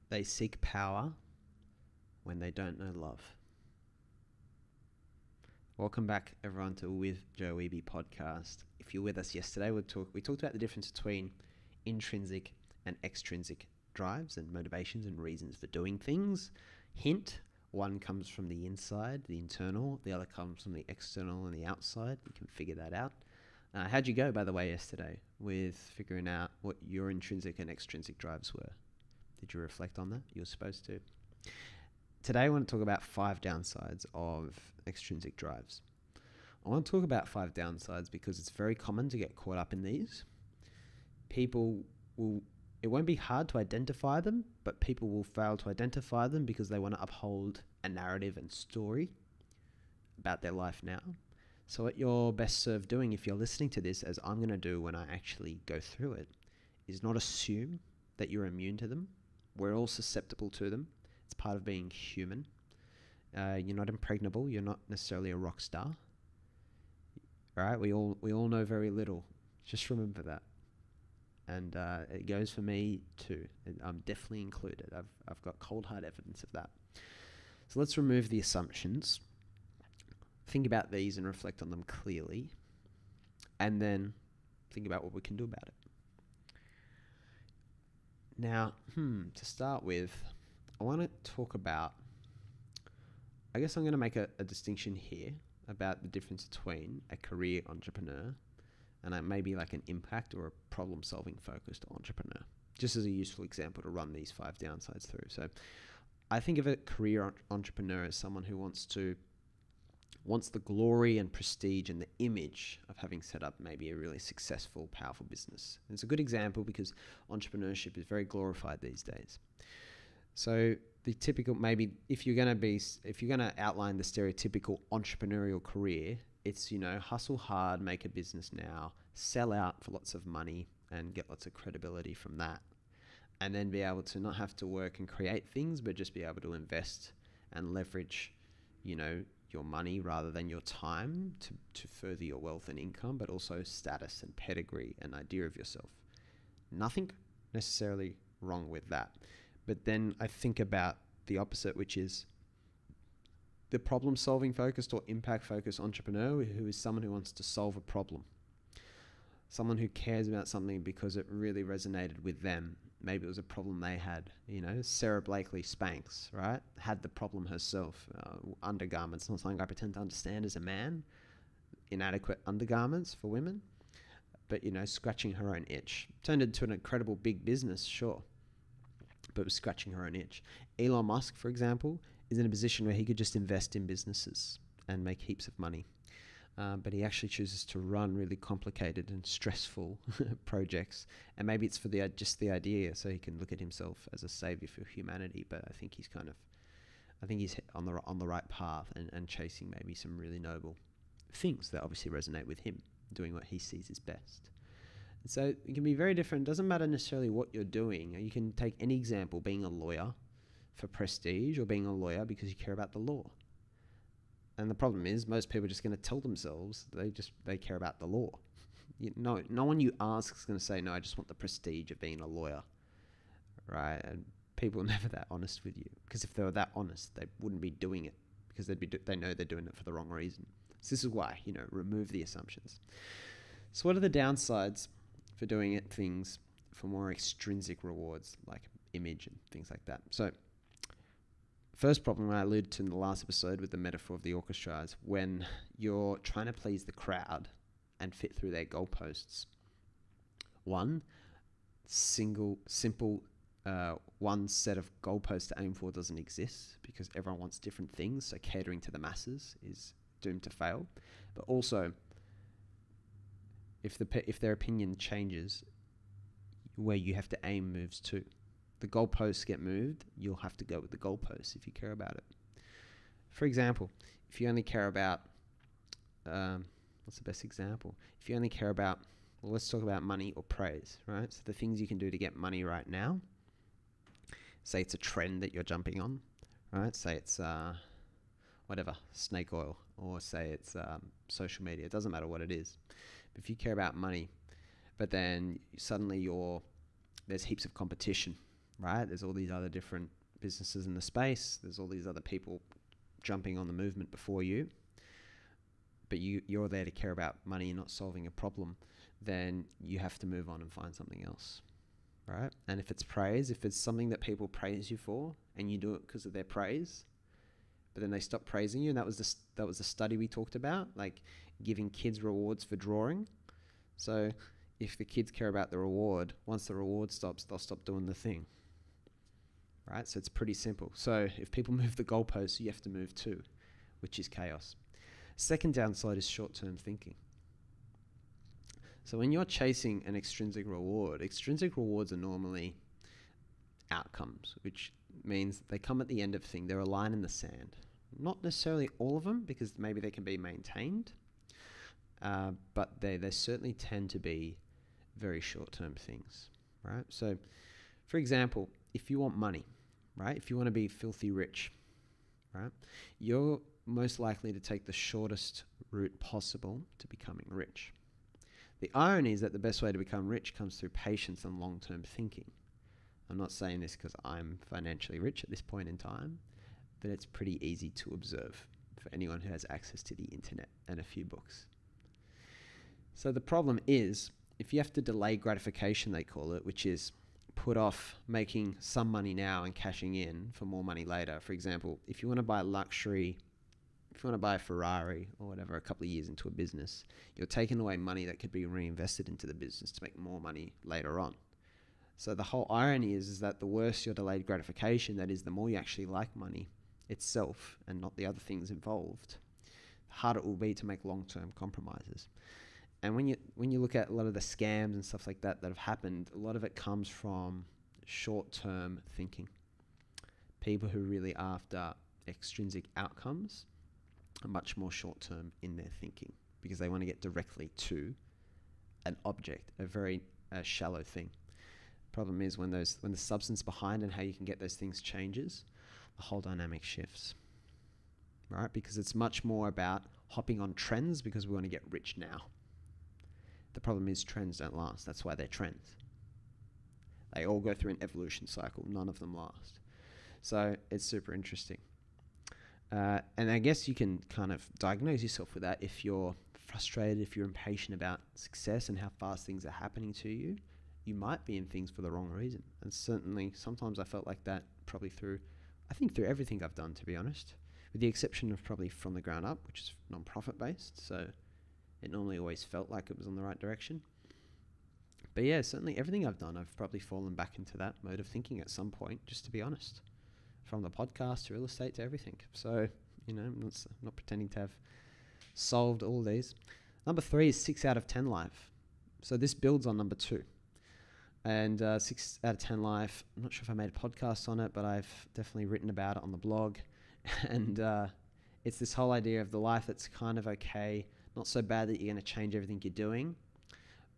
They seek power when they don't know love. Welcome back, everyone, to With Joe Wehbe Podcast. If you're with us yesterday, we talked about the difference between intrinsic and extrinsic drives and motivations and reasons for doing things. Hint, one comes from the inside, the internal. The other comes from the external and the outside. You can figure that out. How'd you go, by the way, yesterday with figuring out what your intrinsic and extrinsic drives were? Did you reflect on that? You were supposed to. Today, I want to talk about 5 downsides of extrinsic drives. I want to talk about 5 downsides because it's very common to get caught up in these. It won't be hard to identify them, but people will fail to identify them because they want to uphold a narrative and story about their life now. So what you're best served doing, if you're listening to this, as I'm going to do when I actually go through it, is not assume that you're immune to them. We're all susceptible to them. It's part of being human. You're not impregnable. You're not necessarily a rock star. All right? We all know very little. Just remember that. And it goes for me too. I'm definitely included. I've got cold hard evidence of that. So let's remove the assumptions. Think about these and reflect on them clearly. And then think about what we can do about it. Now, to start with, I want to talk about, I guess I'm going to make a distinction here about the difference between a career entrepreneur and maybe like an impact or a problem-solving focused entrepreneur, just as a useful example to run these 5 downsides through. So I think of a career entrepreneur as someone who wants the glory and prestige and the image of having set up maybe a really successful, powerful business. And it's a good example because entrepreneurship is very glorified these days. So the typical, maybe if you're going to outline the stereotypical entrepreneurial career, it's, hustle hard, make a business now, sell out for lots of money and get lots of credibility from that. And then be able to not have to work and create things, but just be able to invest and leverage, your money rather than your time to further your wealth and income, but also status and pedigree and idea of yourself. Nothing necessarily wrong with that. But then I think about the opposite, which is the problem-solving focused or impact-focused entrepreneur who is someone who wants to solve a problem. Someone who cares about something because it really resonated with them. Maybe it was a problem they had. Sarah Blakely Spanx, right? Had the problem herself. Undergarments, not something I pretend to understand as a man. Inadequate undergarments for women. But, scratching her own itch. Turned into an incredible big business, sure. But was scratching her own itch. Elon Musk, for example, is in a position where he could just invest in businesses and make heaps of money. But he actually chooses to run really complicated and stressful projects. And maybe it's for just the idea, so he can look at himself as a savior for humanity. But I think he's on the right path and chasing maybe some really noble things that obviously resonate with him, doing what he sees as best. And so it can be very different. It doesn't matter necessarily what you're doing. You can take any example, being a lawyer for prestige or being a lawyer because you care about the law. And the problem is most people are just going to tell themselves they care about the law. No one you ask is going to say, no, I just want the prestige of being a lawyer, right? And people are never that honest with you, because if they were that honest, they wouldn't be doing it because they know they're doing it for the wrong reason. So this is why, remove the assumptions. So what are the downsides for doing things for more extrinsic rewards like image and things like that? So first problem I alluded to in the last episode with the metaphor of the orchestra is when you're trying to please the crowd and fit through their goalposts. One set of goalposts to aim for doesn't exist because everyone wants different things. So catering to the masses is doomed to fail. But also, if their opinion changes, where you have to aim moves too. The goalposts get moved, you'll have to go with the goalposts if you care about it. For example, if you only care about, what's the best example? If you only care about, let's talk about money or praise, right? So the things you can do to get money right now, say it's a trend that you're jumping on, right? Say it's snake oil, or say it's social media. It doesn't matter what it is. But if you care about money, but then suddenly there's heaps of competition right? There's all these other different businesses in the space. There's all these other people jumping on the movement before you. But you're there to care about money and not solving a problem. Then you have to move on and find something else, right? And if it's praise, if it's something that people praise you for and you do it because of their praise, but then they stop praising you, and that was the study we talked about, like giving kids rewards for drawing. So if the kids care about the reward, once the reward stops, they'll stop doing the thing, right? So it's pretty simple. So if people move the goalposts, you have to move too, which is chaos. Second downside is short-term thinking. So when you're chasing an extrinsic rewards are normally outcomes, which means they come at the end of thing. They're a line in the sand. Not necessarily all of them, because maybe they can be maintained, but they certainly tend to be very short-term things, right? So, for example, if you want money, right? If you want to be filthy rich, right? You're most likely to take the shortest route possible to becoming rich. The irony is that the best way to become rich comes through patience and long-term thinking. I'm not saying this because I'm financially rich at this point in time, but it's pretty easy to observe for anyone who has access to the internet and a few books. So the problem is, if you have to delay gratification, they call it, which is put off making some money now and cashing in for more money later. For example, if you want to buy luxury, if you want to buy a Ferrari or whatever a couple of years into a business, you're taking away money that could be reinvested into the business to make more money later on. So the whole irony is that the worse your delayed gratification, that is, the more you actually like money itself and not the other things involved, the harder it will be to make long-term compromises. And when you look at a lot of the scams and stuff like that have happened, a lot of it comes from short-term thinking. People who really are after extrinsic outcomes are much more short-term in their thinking because they want to get directly to an object, a very shallow thing. Problem is when the substance behind and how you can get those things changes, the whole dynamic shifts, right? Because it's much more about hopping on trends because we want to get rich now. The problem is trends don't last. That's why they're trends. They all go through an evolution cycle. None of them last. So it's super interesting. And I guess you can kind of diagnose yourself with that if you're frustrated, if you're impatient about success and how fast things are happening to you. You might be in things for the wrong reason. And certainly sometimes I felt like that probably through everything I've done, to be honest, with the exception of probably From the Ground Up, which is non-profit based. So it normally always felt like it was on the right direction. But yeah, certainly everything I've done, I've probably fallen back into that mode of thinking at some point, just to be honest. From the podcast to real estate to everything. So, I'm not pretending to have solved all these. Number 3 is 6 out of 10 life. So this builds on number 2. And 6 out of 10 life, I'm not sure if I made a podcast on it, but I've definitely written about it on the blog. And it's this whole idea of the life that's kind of okay, not so bad that you're going to change everything you're doing,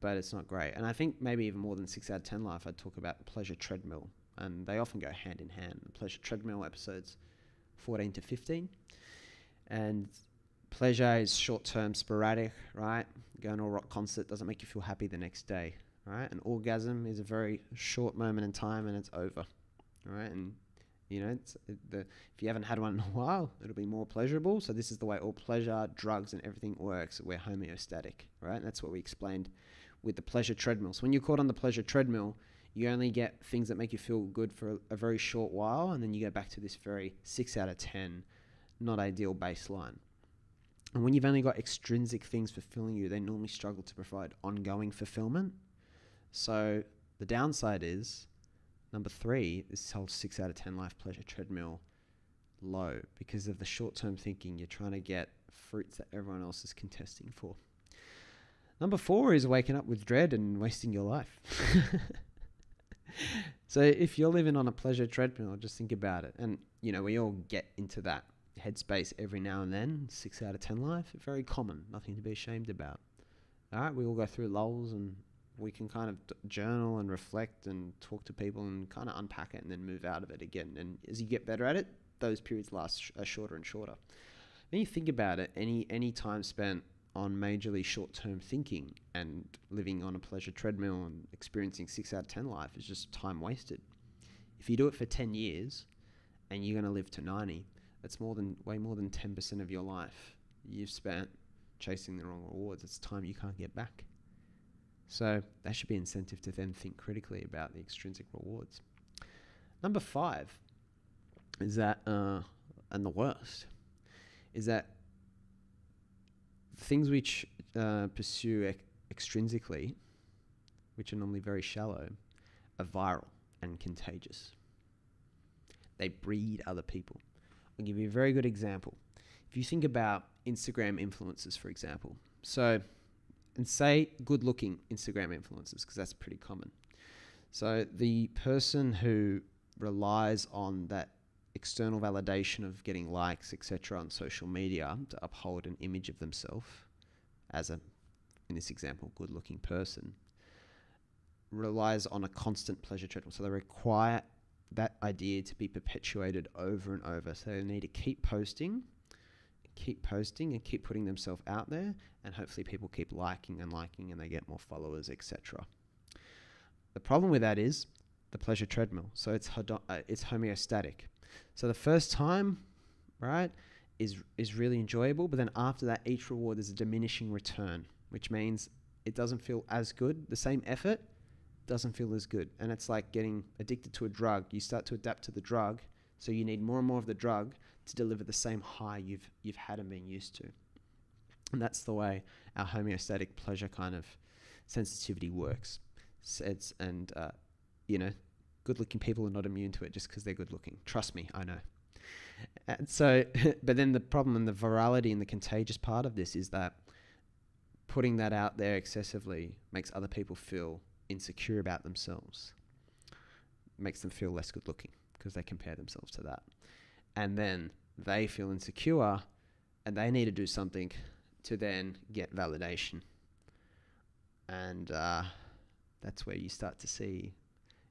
but it's not great. And I think maybe even more than 6 out of 10 life, I'd talk about the pleasure treadmill. And they often go hand in hand. The pleasure treadmill episodes 14 to 15. And pleasure is short-term, sporadic, right? Going to a rock concert doesn't make you feel happy the next day, right? An orgasm is a very short moment in time and it's over, right? And, if you haven't had one in a while, it'll be more pleasurable. So this is the way all pleasure, drugs, and everything works. We're homeostatic, right? And that's what we explained with the pleasure treadmill. So when you're caught on the pleasure treadmill, you only get things that make you feel good for a very short while, and then you go back to this very 6 out of 10, not ideal baseline. And when you've only got extrinsic things fulfilling you, they normally struggle to provide ongoing fulfillment. So the downside is, number 3, this whole 6 out of 10 life pleasure treadmill, low, because of the short-term thinking. You're trying to get fruits that everyone else is contesting for. Number 4 is waking up with dread and wasting your life. So if you're living on a pleasure treadmill, just think about it. And, we all get into that headspace every now and then. 6 out of 10 life, very common, nothing to be ashamed about. All right, we all go through lulls and we can kind of journal and reflect and talk to people and kind of unpack it and then move out of it again. And as you get better at it, those periods last shorter and shorter. When you think about it, any time spent on majorly short-term thinking and living on a pleasure treadmill and experiencing 6 out of 10 life is just time wasted. If you do it for 10 years and you're going to live to 90, that's way more than 10% of your life you've spent chasing the wrong rewards. It's time you can't get back. So that should be incentive to then think critically about the extrinsic rewards. Number 5 is that, and the worst, is that things which pursue extrinsically, which are normally very shallow, are viral and contagious. They breed other people. I'll give you a very good example. If you think about Instagram influencers, for example, and say good-looking Instagram influencers, because that's pretty common. So the person who relies on that external validation of getting likes, etc., on social media to uphold an image of themselves as in this example, good-looking person, relies on a constant pleasure treadmill. So they require that idea to be perpetuated over and over. So they need to keep posting and keep putting themselves out there, and hopefully people keep liking and they get more followers, etc. The problem with that is the pleasure treadmill. So it's homeostatic. So the first time, right, is really enjoyable, but then after that, each reward is a diminishing return, which means it doesn't feel as good. The same effort doesn't feel as good. And it's like getting addicted to a drug. You start to adapt to the drug, so you need more and more of the drug to deliver the same high you've had and been used to. And that's the way our homeostatic pleasure kind of sensitivity works. Good-looking people are not immune to it just because they're good-looking. Trust me, I know. And so, but then the problem and the virality and the contagious part of this is that putting that out there excessively makes other people feel insecure about themselves. Makes them feel less good-looking because they compare themselves to that. And then they feel insecure and they need to do something to then get validation. And that's where you start to see,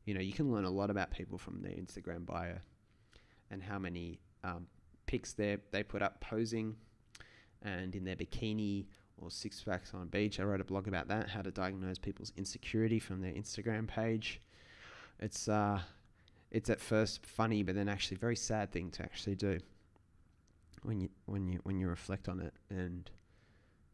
you can learn a lot about people from their Instagram bio and how many pics they put up posing and in their bikini or six-packs on a beach. I wrote a blog about that, how to diagnose people's insecurity from their Instagram page. It's at first funny, but then actually very sad thing to actually do when you reflect on it. And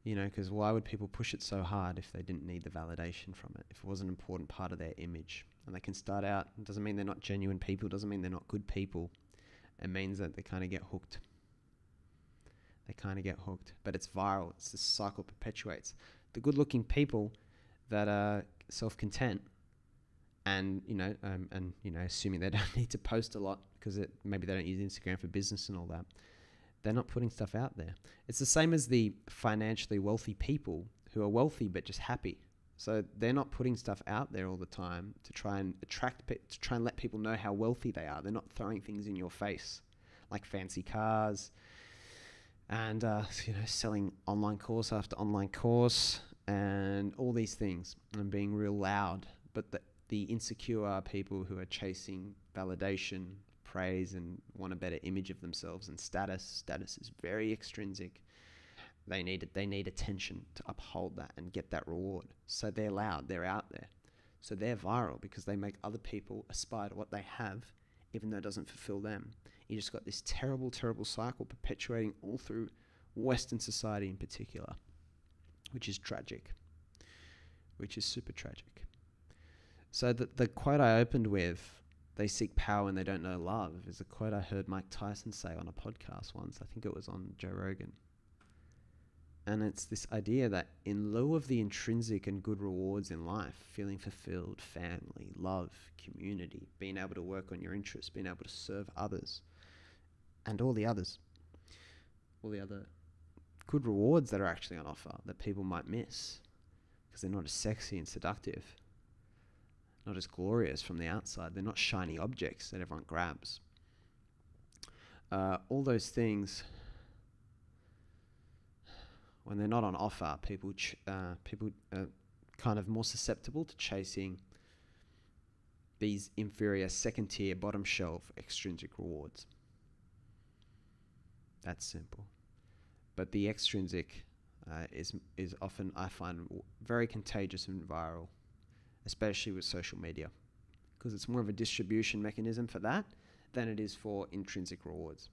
because why would people push it so hard if they didn't need the validation from it, if it was an important part of their image? And they can start out, it doesn't mean they're not genuine people, doesn't mean they're not good people. It means that they kind of get hooked. But it's viral. It's this cycle perpetuates. The good-looking people that are self-content and assuming they don't need to post a lot because maybe they don't use Instagram for business and all that, they're not putting stuff out there. It's the same as the financially wealthy people who are wealthy but just happy. So they're not putting stuff out there all the time to try and to try and let people know how wealthy they are. They're not throwing things in your face like fancy cars and selling online course after online course and all these things and being real loud. But the insecure people who are chasing validation, praise, and want a better image of themselves and status is very extrinsic. They need attention to uphold that and get that reward. So they're loud, they're out there. So they're viral because they make other people aspire to what they have, even though it doesn't fulfill them. You just got this terrible, terrible cycle perpetuating all through Western society in particular, which is tragic, which is super tragic. So the quote I opened with, "They seek power and they don't know love," is a quote I heard Mike Tyson say on a podcast once. I think it was on Joe Rogan. And it's this idea that in lieu of the intrinsic and good rewards in life, feeling fulfilled, family, love, community, being able to work on your interests, being able to serve others, and all the other good rewards that are actually on offer that people might miss because they're not as sexy and seductive, not as glorious from the outside. They're not shiny objects that everyone grabs. All those things, when they're not on offer, people are kind of more susceptible to chasing these inferior, second-tier, bottom shelf extrinsic rewards. That's simple. But the extrinsic is often, I find, very contagious and viral, especially with social media, because it's more of a distribution mechanism for that than it is for intrinsic rewards.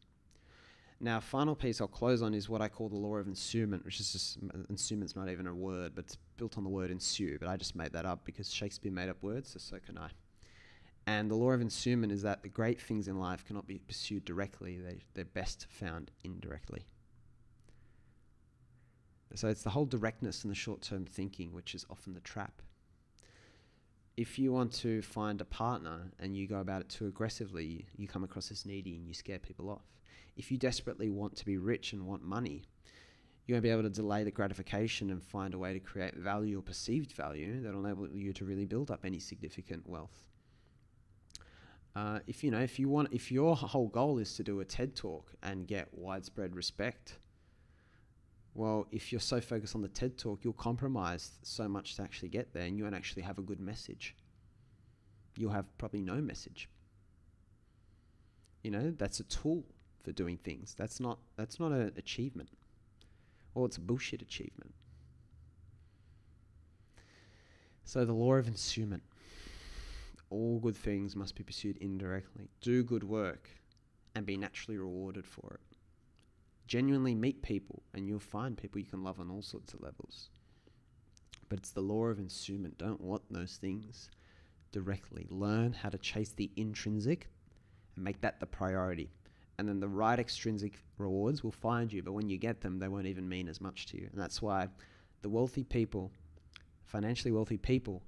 Now, final piece I'll close on is what I call the law of ensuement, which is just, ensuement's not even a word, but it's built on the word ensue, but I just made that up because Shakespeare made up words, so can I. And the law of ensuement is that the great things in life cannot be pursued directly, they're best found indirectly. So it's the whole directness and the short-term thinking, which is often the trap. If you want to find a partner and you go about it too aggressively, you come across as needy and you scare people off. If you desperately want to be rich and want money, you won't be able to delay the gratification and find a way to create value or perceived value that will enable you to really build up any significant wealth. If your whole goal is to do a TED Talk and get widespread respect, well, if you're so focused on the TED Talk, you'll compromise so much to actually get there, and you won't actually have a good message. You'll have probably no message. That's a tool for doing things. That's not an achievement. Or it's a bullshit achievement. So the law of ensuement. All good things must be pursued indirectly. Do good work and be naturally rewarded for it. Genuinely meet people and you'll find people you can love on all sorts of levels. But it's the law of ensuement. Don't want those things directly. Learn how to chase the intrinsic and make that the priority. And then the right extrinsic rewards will find you, but when you get them, they won't even mean as much to you. And that's why the wealthy people, financially wealthy people,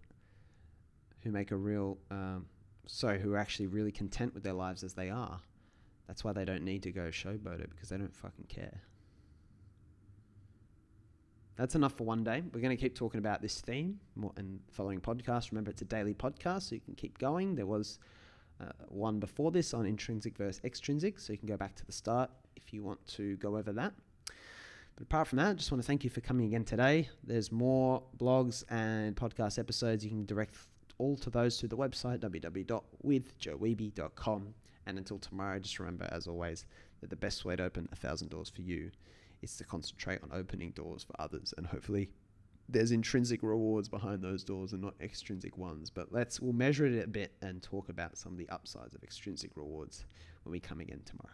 who make who are actually really content with their lives as they are, that's why they don't need to go showboat it, because they don't fucking care. That's enough for one day. We're going to keep talking about this theme more in the following podcast. Remember, it's a daily podcast, so you can keep going. There was one before this on intrinsic versus extrinsic, so you can go back to the start if you want to go over that. But apart from that, I just want to thank you for coming again today. There's more blogs and podcast episodes. You can direct all to those through the website, www.withjoewehbe.com. And until tomorrow, just remember, as always, that the best way to open 1,000 doors for you is to concentrate on opening doors for others. And hopefully there's intrinsic rewards behind those doors and not extrinsic ones. But we'll measure it a bit and talk about some of the upsides of extrinsic rewards when we come again tomorrow.